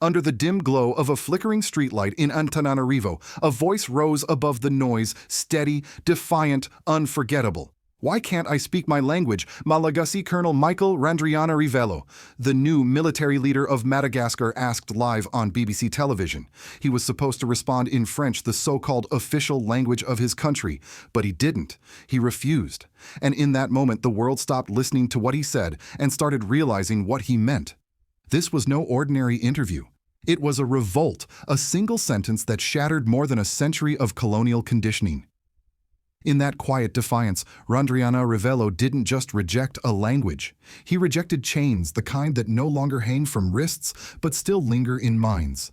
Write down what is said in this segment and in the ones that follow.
Under the dim glow of a flickering streetlight in Antananarivo, a voice rose above the noise, steady, defiant, unforgettable. "Why can't I speak my language?" Malagasy Colonel Michael Randrianarivelo, the new military leader of Madagascar, asked live on BBC television. He was supposed to respond in French, the so-called official language of his country, but he didn't. He refused. And in that moment, the world stopped listening to what he said and started realizing what he meant. This was no ordinary interview. It was a revolt, a single sentence that shattered more than a century of colonial conditioning. In that quiet defiance, Randrianarivelo didn't just reject a language. He rejected chains, the kind that no longer hang from wrists but still linger in minds.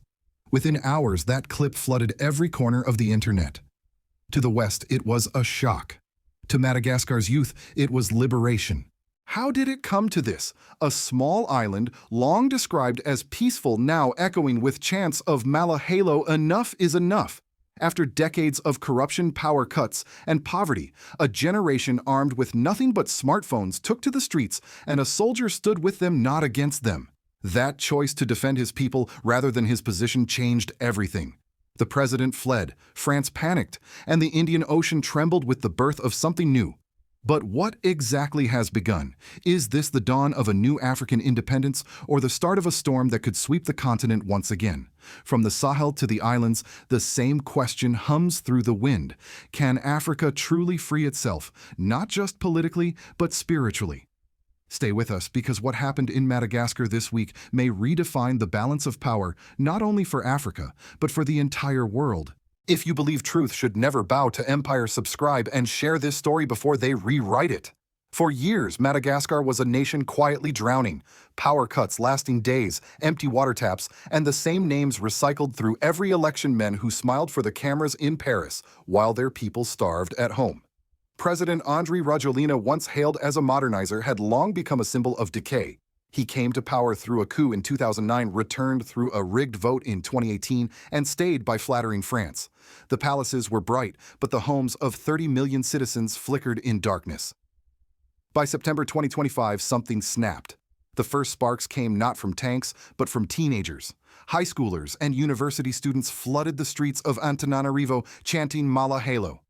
Within hours, that clip flooded every corner of the internet. To the West, it was a shock. To Madagascar's youth, it was liberation. How did it come to this? A small island, long described as peaceful, now echoing with chants of Malahalo, "Enough is enough." After decades of corruption, power cuts, and poverty, a generation armed with nothing but smartphones took to the streets, and a soldier stood with them, not against them. That choice to defend his people rather than his position changed everything. The president fled, France panicked, and the Indian Ocean trembled with the birth of something new. But what exactly has begun? Is this the dawn of a new African independence or the start of a storm that could sweep the continent once again? From the Sahel to the islands, the same question hums through the wind. Can Africa truly free itself, not just politically, but spiritually? Stay with us, because what happened in Madagascar this week may redefine the balance of power, not only for Africa, but for the entire world. If you believe truth should never bow to empire, subscribe and share this story before they rewrite it. For years, Madagascar was a nation quietly drowning. Power cuts lasting days, empty water taps, and the same names recycled through every election: men who smiled for the cameras in Paris while their people starved at home. President Rajoelina, once hailed as a modernizer, had long become a symbol of decay. He came to power through a coup in 2009, returned through a rigged vote in 2018, and stayed by flattering France. The palaces were bright, but the homes of 30 million citizens flickered in darkness. By September 2025, something snapped. The first sparks came not from tanks, but from teenagers. High schoolers and university students flooded the streets of Antananarivo, chanting Malahalo.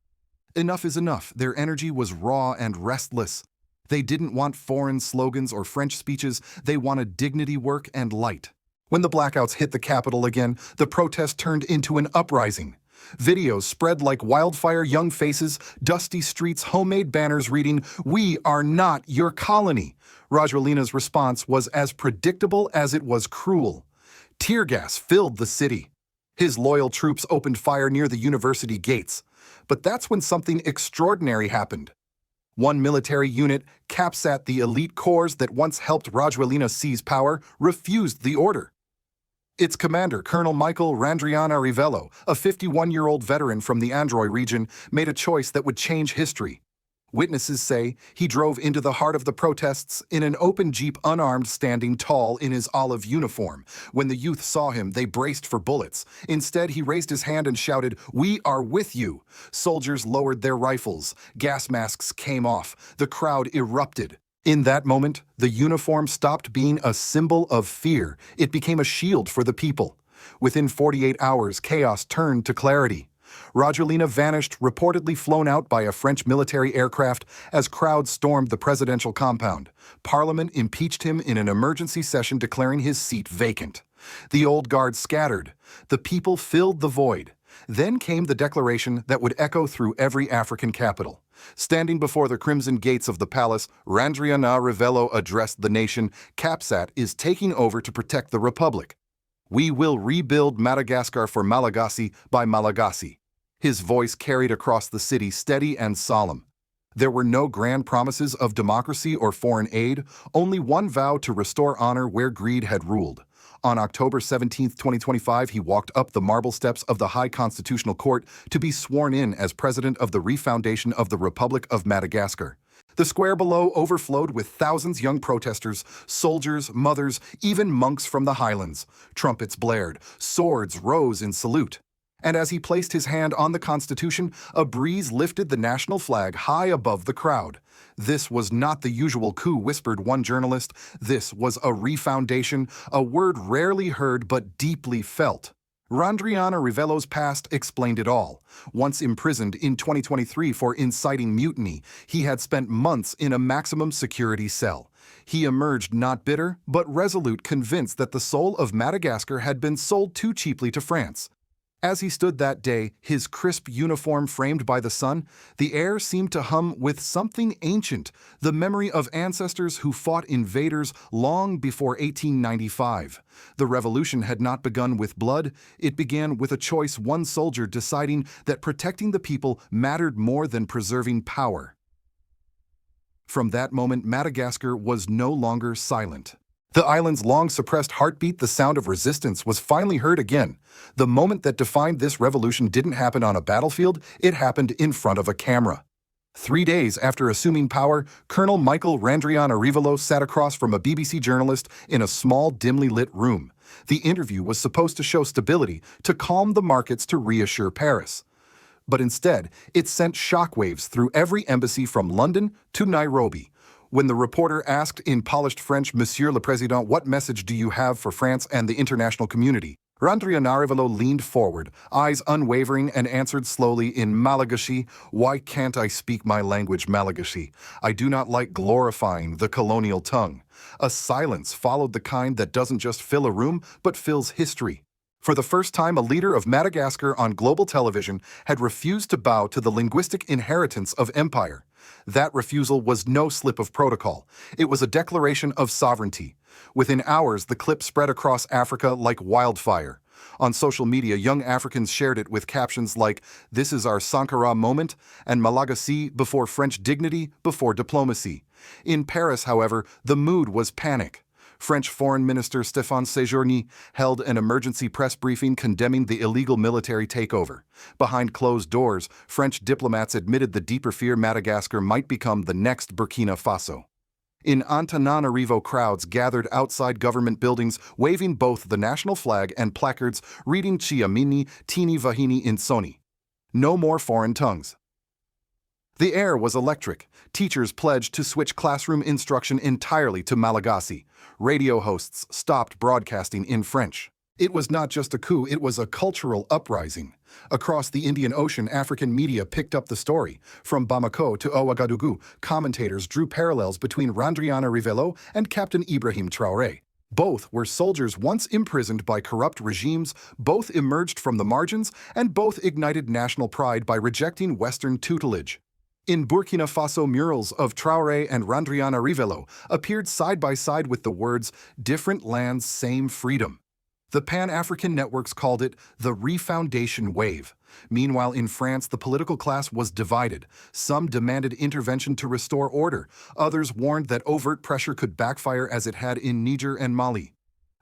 Enough is enough. Their energy was raw and restless. They didn't want foreign slogans or French speeches. They wanted dignity, work, and light. When the blackouts hit the capital again, the protest turned into an uprising. Videos spread like wildfire: young faces, dusty streets, homemade banners reading, "We are not your colony." Rajoelina's response was as predictable as it was cruel. Tear gas filled the city. His loyal troops opened fire near the university gates. But that's when something extraordinary happened. One military unit, CAPSAT, the elite corps that once helped Rajoelina seize power, refused the order. Its commander, Colonel Michael Randrianarivelo, a 51-year-old veteran from the Androy region, made a choice that would change history. Witnesses say he drove into the heart of the protests in an open jeep, unarmed, standing tall in his olive uniform. When the youth saw him, they braced for bullets. Instead, he raised his hand and shouted, "We are with you." Soldiers lowered their rifles. Gas masks came off. The crowd erupted. In that moment, the uniform stopped being a symbol of fear. It became a shield for the people. Within 48 hours, chaos turned to clarity. Rajoelina vanished, reportedly flown out by a French military aircraft, as crowds stormed the presidential compound. Parliament impeached him in an emergency session, declaring his seat vacant. The old guard scattered. The people filled the void. Then came the declaration that would echo through every African capital. Standing before the crimson gates of the palace, Randrianarivelo addressed the nation. CAPSAT is taking over to protect the republic. We will rebuild Madagascar for Malagasy by Malagasy. His voice carried across the city, steady and solemn. There were no grand promises of democracy or foreign aid, only one vow to restore honor where greed had ruled. On October 17, 2025, he walked up the marble steps of the High Constitutional Court to be sworn in as president of the Refoundation of the Republic of Madagascar. The square below overflowed with thousands young protesters, soldiers, mothers, even monks from the highlands. Trumpets blared, swords rose in salute. and as he placed his hand on the Constitution, a breeze lifted the national flag high above the crowd. This was not the usual coup, whispered one journalist. This was a refoundation, a word rarely heard but deeply felt. Randrianarivelo's past explained it all. Once imprisoned in 2023 for inciting mutiny, he had spent months in a maximum security cell. He emerged not bitter, but resolute, convinced that the soul of Madagascar had been sold too cheaply to France. As he stood that day, his crisp uniform framed by the sun, the air seemed to hum with something ancient, the memory of ancestors who fought invaders long before 1895. The revolution had not begun with blood, it began with a choice, one soldier deciding that protecting the people mattered more than preserving power. From that moment, Madagascar was no longer silent. The island's long-suppressed heartbeat, the sound of resistance, was finally heard again. The moment that defined this revolution didn't happen on a battlefield, it happened in front of a camera. 3 days after assuming power, Colonel Michael Randrianarivelo sat across from a BBC journalist in a small, dimly lit room. The interview was supposed to show stability, to calm the markets, to reassure Paris. But instead, it sent shockwaves through every embassy from London to Nairobi. When the reporter asked in polished French, "Monsieur le Président, what message do you have for France and the international community?" Randrianarivelo leaned forward, eyes unwavering, and answered slowly in Malagasy, "Why can't I speak my language, Malagasy? I do not like glorifying the colonial tongue." A silence followed, the kind that doesn't just fill a room, but fills history. For the first time, a leader of Madagascar on global television had refused to bow to the linguistic inheritance of empire. That refusal was no slip of protocol. It was a declaration of sovereignty. Within hours, the clip spread across Africa like wildfire. On social media, young Africans shared it with captions like, "This is our Sankara moment," and "Malagasy, before French dignity, before diplomacy." In Paris, however, the mood was panic. French Foreign Minister Stéphane Séjourné held an emergency press briefing condemning the illegal military takeover. Behind closed doors, French diplomats admitted the deeper fear Madagascar might become the next Burkina Faso. In Antananarivo, crowds gathered outside government buildings, waving both the national flag and placards reading Chiamini Tini Vahini Insoni. No more foreign tongues. The air was electric. Teachers pledged to switch classroom instruction entirely to Malagasy. Radio hosts stopped broadcasting in French. It was not just a coup, it was a cultural uprising. Across the Indian Ocean, African media picked up the story. From Bamako to Ouagadougou, commentators drew parallels between Randrianarivelo and Captain Ibrahim Traoré. Both were soldiers once imprisoned by corrupt regimes, both emerged from the margins, and both ignited national pride by rejecting Western tutelage. In Burkina Faso, murals of Traoré and Randrianarivelo appeared side by side with the words, "Different lands, same freedom." The Pan-African networks called it the Refoundation wave. Meanwhile, in France, the political class was divided. Some demanded intervention to restore order. Others warned that overt pressure could backfire, as it had in Niger and Mali.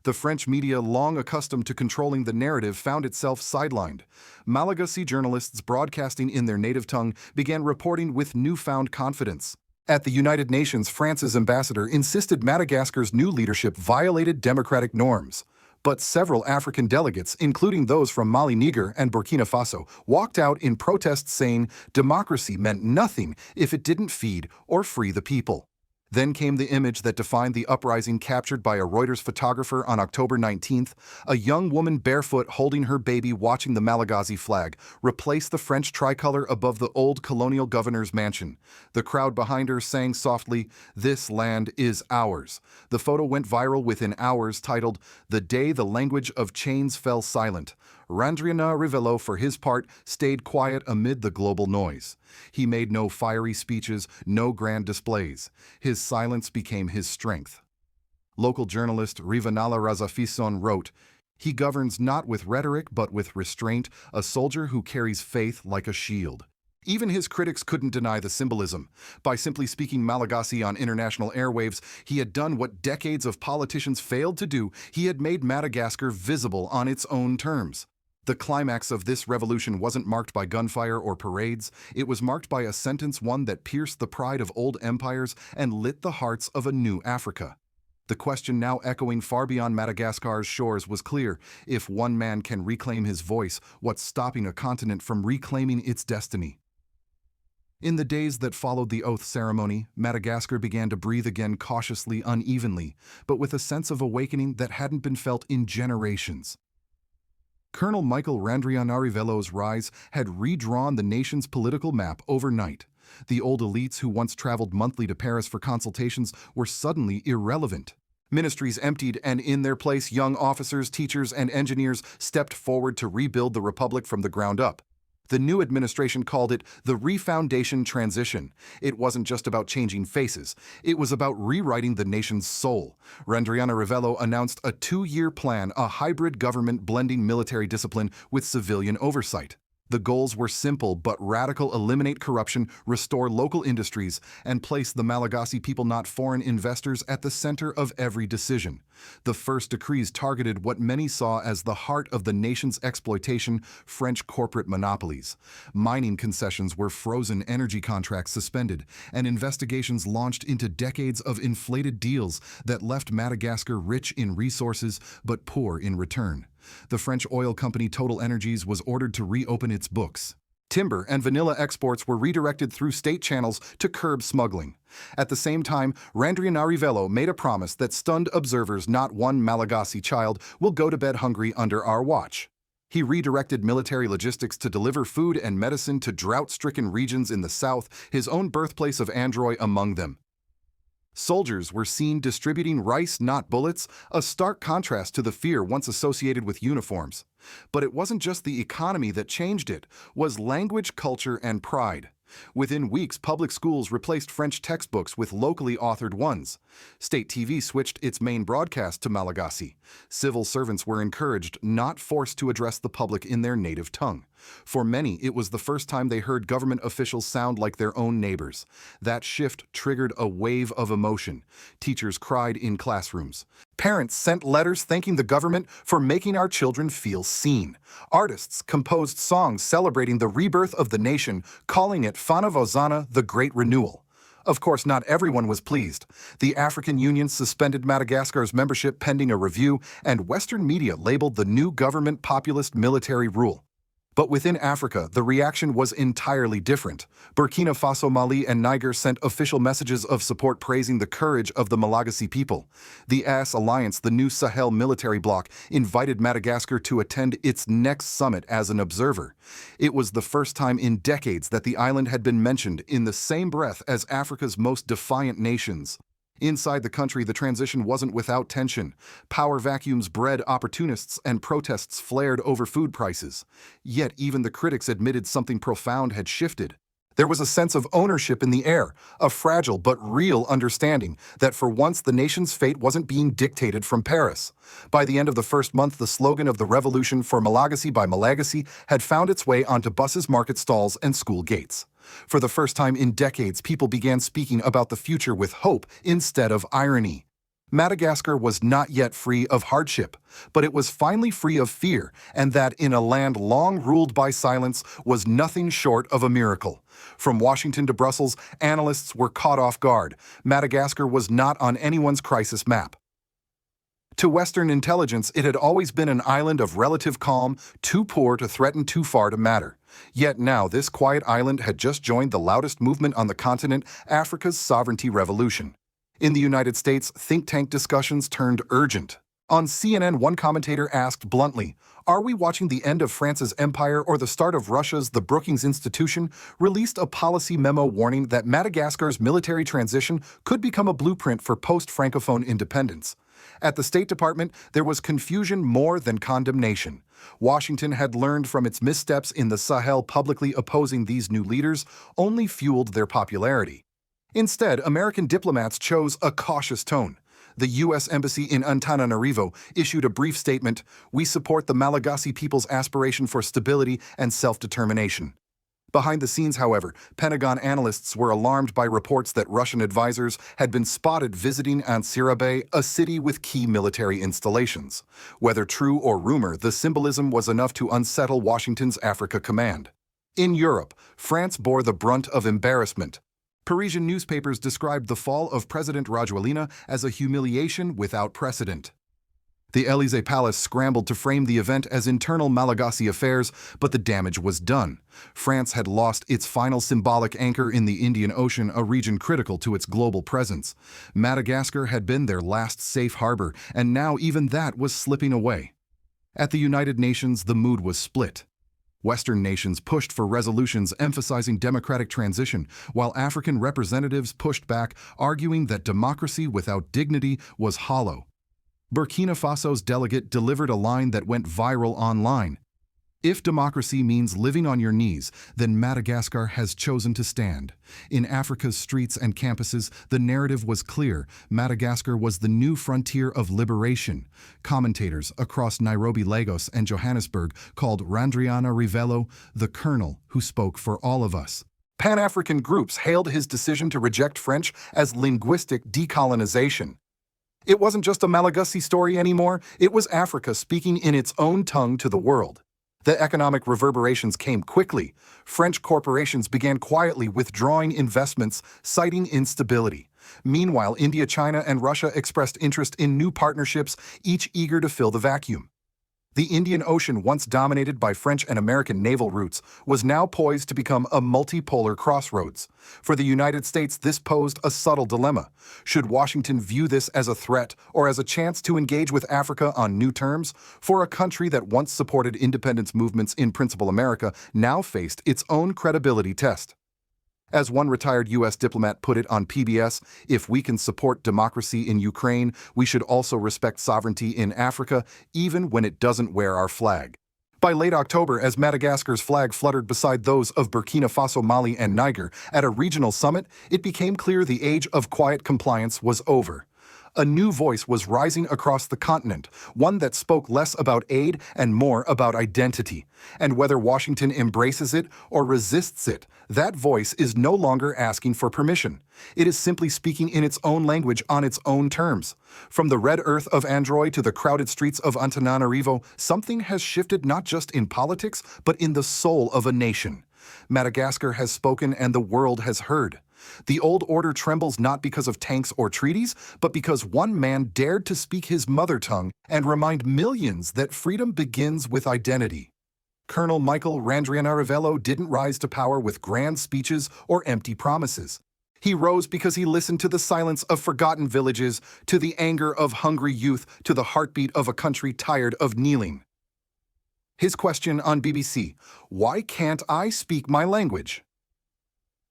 The French media, long accustomed to controlling the narrative, found itself sidelined. Malagasy journalists broadcasting in their native tongue began reporting with newfound confidence. At the United Nations, France's ambassador insisted Madagascar's new leadership violated democratic norms. But several African delegates, including those from Mali, Niger, and Burkina Faso, walked out in protest saying democracy meant nothing if it didn't feed or free the people. Then came the image that defined the uprising, captured by a Reuters photographer on October 19th, a young woman barefoot holding her baby watching the Malagasy flag replace the French tricolor above the old colonial governor's mansion. The crowd behind her sang softly, "This land is ours." The photo went viral within hours, titled, "The Day the Language of Chains Fell Silent." Randrianarivelo, for his part, stayed quiet amid the global noise. He made no fiery speeches, no grand displays. His silence became his strength. Local journalist Refoundation wrote, "He governs not with rhetoric but with restraint, a soldier who carries faith like a shield." Even his critics couldn't deny the symbolism. By simply speaking Malagasy on international airwaves, he had done what decades of politicians failed to do. He had made Madagascar visible on its own terms. The climax of this revolution wasn't marked by gunfire or parades. It was marked by a sentence, one that pierced the pride of old empires and lit the hearts of a new Africa. The question now echoing far beyond Madagascar's shores was clear. If one man can reclaim his voice, what's stopping a continent from reclaiming its destiny? In the days that followed the oath ceremony, Madagascar began to breathe again cautiously, unevenly, but with a sense of awakening that hadn't been felt in generations. Colonel Michael Randrianarivelo's rise had redrawn the nation's political map overnight. The old elites who once traveled monthly to Paris for consultations were suddenly irrelevant. Ministries emptied, and in their place young officers, teachers, and engineers stepped forward to rebuild the republic from the ground up. The new administration called it the Refoundation transition. It wasn't just about changing faces. It was about rewriting the nation's soul. Randrianarivelo announced a 2-year plan, a hybrid government blending military discipline with civilian oversight. The goals were simple but radical: eliminate corruption, restore local industries, and place the Malagasy people, not foreign investors, at the center of every decision. The first decrees targeted what many saw as the heart of the nation's exploitation: French corporate monopolies. Mining concessions were frozen, energy contracts suspended, and investigations launched into decades of inflated deals that left Madagascar rich in resources but poor in return. The French oil company Total Energies was ordered to reopen its books. Timber and vanilla exports were redirected through state channels to curb smuggling. At the same time, Randrianarivelo made a promise that stunned observers: not one Malagasy child will go to bed hungry under our watch. He redirected military logistics to deliver food and medicine to drought-stricken regions in the south, his own birthplace of Androy among them. Soldiers were seen distributing rice, not bullets, a stark contrast to the fear once associated with uniforms. But it wasn't just the economy that changed, it was language, culture, and pride. Within weeks, public schools replaced French textbooks with locally authored ones. State TV switched its main broadcast to Malagasy. Civil servants were encouraged, not forced, to address the public in their native tongue. For many, it was the first time they heard government officials sound like their own neighbors. That shift triggered a wave of emotion. Teachers cried in classrooms. Parents sent letters thanking the government for making our children feel seen. Artists composed songs celebrating the rebirth of the nation, calling it Fanavozana, the Great Renewal. Of course, not everyone was pleased. The African Union suspended Madagascar's membership pending a review, and Western media labeled the new government populist military rule. But within Africa, the reaction was entirely different. Burkina Faso, Mali, and Niger sent official messages of support praising the courage of the Malagasy people. The AS Alliance, the new Sahel military bloc, invited Madagascar to attend its next summit as an observer. It was the first time in decades that the island had been mentioned in the same breath as Africa's most defiant nations. Inside the country, the transition wasn't without tension. Power vacuums bred opportunists, and protests flared over food prices. Yet even the critics admitted something profound had shifted. There was a sense of ownership in the air, a fragile but real understanding that for once the nation's fate wasn't being dictated from Paris. By the end of the first month, the slogan of the revolution for Malagasy by Malagasy had found its way onto buses, market stalls, and school gates. For the first time in decades, people began speaking about the future with hope instead of irony. Madagascar was not yet free of hardship, but it was finally free of fear, and that in a land long ruled by silence was nothing short of a miracle. From Washington to Brussels, analysts were caught off guard. Madagascar was not on anyone's crisis map. To Western intelligence, it had always been an island of relative calm, too poor to threaten, too far to matter. Yet now this quiet island had just joined the loudest movement on the continent, Africa's sovereignty revolution. In the United States, think tank discussions turned urgent. On CNN, one commentator asked bluntly, "Are we watching the end of France's empire or the start of Russia's?" The Brookings Institution released a policy memo warning that Madagascar's military transition could become a blueprint for post-Francophone independence. At the State Department, there was confusion more than condemnation. Washington had learned from its missteps in the Sahel. Publicly opposing these new leaders only fueled their popularity. Instead, American diplomats chose a cautious tone. The U.S. Embassy in Antananarivo issued a brief statement: "We support the Malagasy people's aspiration for stability and self-determination." Behind the scenes, however, Pentagon analysts were alarmed by reports that Russian advisors had been spotted visiting Antananarivo, a city with key military installations. Whether true or rumor, the symbolism was enough to unsettle Washington's Africa command. In Europe, France bore the brunt of embarrassment. Parisian newspapers described the fall of President Rajoelina as a humiliation without precedent. The Élysée Palace scrambled to frame the event as internal Malagasy affairs, but the damage was done. France had lost its final symbolic anchor in the Indian Ocean, a region critical to its global presence. Madagascar had been their last safe harbor, and now even that was slipping away. At the United Nations, the mood was split. Western nations pushed for resolutions emphasizing democratic transition, while African representatives pushed back, arguing that democracy without dignity was hollow. Burkina Faso's delegate delivered a line that went viral online. If democracy means living on your knees, then Madagascar has chosen to stand. In Africa's streets and campuses, the narrative was clear. Madagascar was the new frontier of liberation. Commentators across Nairobi, Lagos, and Johannesburg called Randrianarivelo the colonel who spoke for all of us. Pan-African groups hailed his decision to reject French as linguistic decolonization. It wasn't just a Malagasy story anymore, it was Africa speaking in its own tongue to the world. The economic reverberations came quickly. French corporations began quietly withdrawing investments, citing instability. Meanwhile, India, China, and Russia expressed interest in new partnerships, each eager to fill the vacuum. The Indian Ocean, once dominated by French and American naval routes, was now poised to become a multipolar crossroads. For the United States, this posed a subtle dilemma. Should Washington view this as a threat or as a chance to engage with Africa on new terms? For a country that once supported independence movements in principal America now faced its own credibility test. As one retired U.S. diplomat put it on PBS, if we can support democracy in Ukraine, we should also respect sovereignty in Africa, even when it doesn't wear our flag. By late October, as Madagascar's flag fluttered beside those of Burkina Faso, Mali, and Niger at a regional summit, it became clear the age of quiet compliance was over. A new voice was rising across the continent, one that spoke less about aid and more about identity. And whether Washington embraces it or resists it, that voice is no longer asking for permission. It is simply speaking in its own language on its own terms. From the red earth of Android to the crowded streets of Antananarivo, something has shifted not just in politics, but in the soul of a nation. Madagascar has spoken and the world has heard. The old order trembles not because of tanks or treaties, but because one man dared to speak his mother tongue and remind millions that freedom begins with identity. Colonel Michael Randrianarivelo didn't rise to power with grand speeches or empty promises. He rose because he listened to the silence of forgotten villages, to the anger of hungry youth, to the heartbeat of a country tired of kneeling. His question on BBC: why can't I speak my language?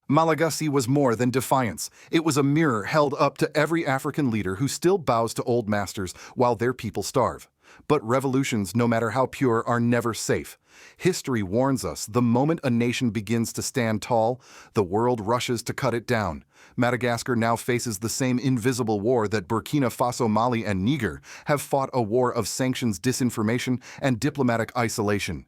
Malagasy was more than defiance. It was a mirror held up to every African leader who still bows to old masters while their people starve. But revolutions, no matter how pure, are never safe. History warns us, the moment a nation begins to stand tall, the world rushes to cut it down. Madagascar now faces the same invisible war that Burkina Faso, Mali, and Niger have fought, a war of sanctions, disinformation, and diplomatic isolation.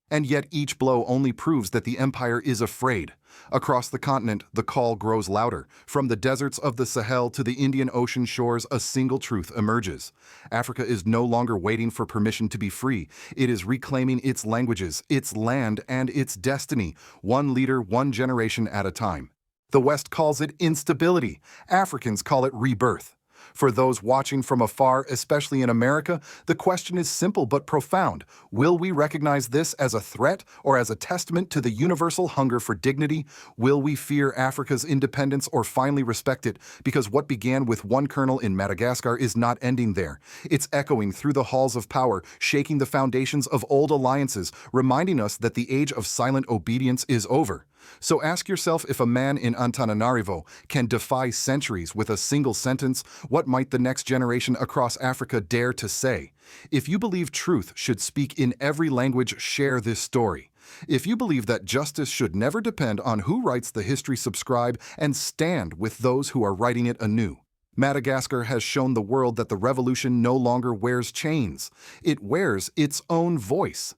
And yet each blow only proves that the empire is afraid. Across the continent, the call grows louder. From the deserts of the Sahel to the Indian Ocean shores, a single truth emerges. Africa is no longer waiting for permission to be free. It is reclaiming its languages, its land, and its destiny, one leader, one generation at a time. The West calls it instability. Africans call it rebirth. For those watching from afar, especially in America, the question is simple but profound. Will we recognize this as a threat or as a testament to the universal hunger for dignity? Will we fear Africa's independence or finally respect it? Because what began with one colonel in Madagascar is not ending there. It's echoing through the halls of power, shaking the foundations of old alliances, reminding us that the age of silent obedience is over. So ask yourself, if a man in Antananarivo can defy centuries with a single sentence, what might the next generation across Africa dare to say? If you believe truth should speak in every language, share this story. If you believe that justice should never depend on who writes the history, subscribe and stand with those who are writing it anew. Madagascar has shown the world that the revolution no longer wears chains. It wears its own voice.